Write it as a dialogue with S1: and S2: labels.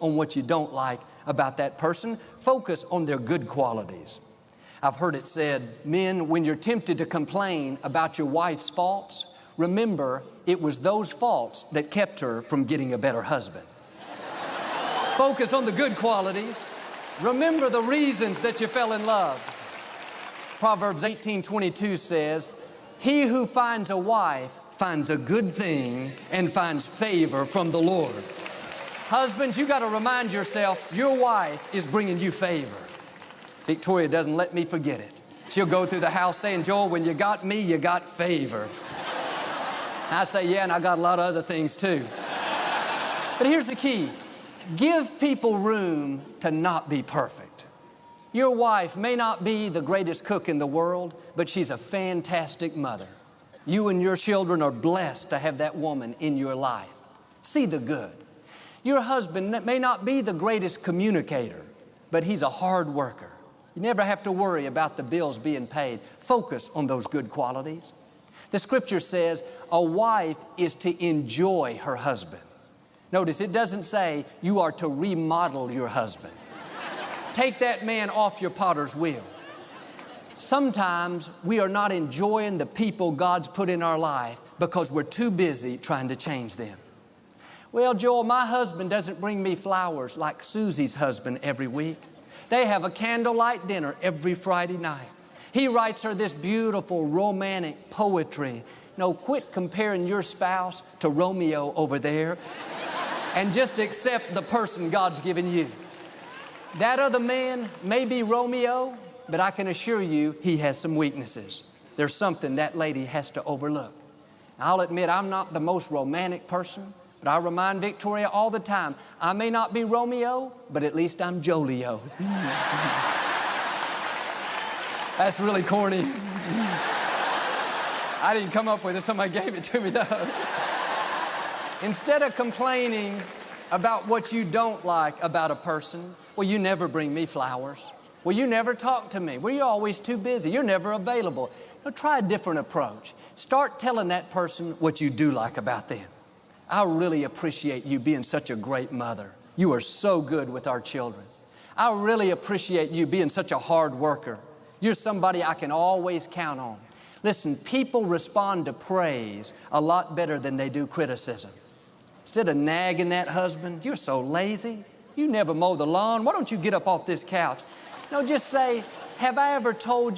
S1: on what you don't like about that person. Focus on their good qualities. I've heard it said, men, when you're tempted to complain about your wife's faults, remember it was those faults that kept her from getting a better husband. Focus on the good qualities. Remember the reasons that you fell in love. Proverbs 18:22 says, he who finds a wife finds a good thing and finds favor from the Lord. Husbands, you got to remind yourself your wife is bringing you favor. Victoria doesn't let me forget it. She'll go through the house saying, Joel, when you got me, you got favor. I say, yeah, and I got a lot of other things too. But here's the key. Give people room to not be perfect. Your wife may not be the greatest cook in the world, but she's a fantastic mother. You and your children are blessed to have that woman in your life. See the good. Your husband may not be the greatest communicator, but he's a hard worker. You never have to worry about the bills being paid. Focus on those good qualities. The scripture says a wife is to enjoy her husband. Notice it doesn't say you are to remodel your husband. Take that man off your potter's wheel. Sometimes we are not enjoying the people God's put in our life because we're too busy trying to change them. Well, Joel, my husband doesn't bring me flowers like Susie's husband every week. They have a candlelight dinner every Friday night. He writes her this beautiful romantic poetry. No, quit comparing your spouse to Romeo over there and just accept the person God's given you. That other man may be Romeo, but I can assure you he has some weaknesses. There's something that lady has to overlook. I'll admit I'm not the most romantic person, but I remind Victoria all the time, I may not be Romeo, but at least I'm Jolio. That's really corny. I didn't come up with it, somebody gave it to me though. Instead of complaining about what you don't like about a person, well, you never bring me flowers. Well, you never talk to me. Well, you're always too busy. You're never available. Now, try a different approach. Start telling that person what you do like about them. I really appreciate you being such a great mother. You are so good with our children. I really appreciate you being such a hard worker. You're somebody I can always count on. Listen, people respond to praise a lot better than they do criticism. Instead of nagging that husband, you're so lazy. You never mow the lawn. Why don't you get up off this couch? No, just say, have I ever told you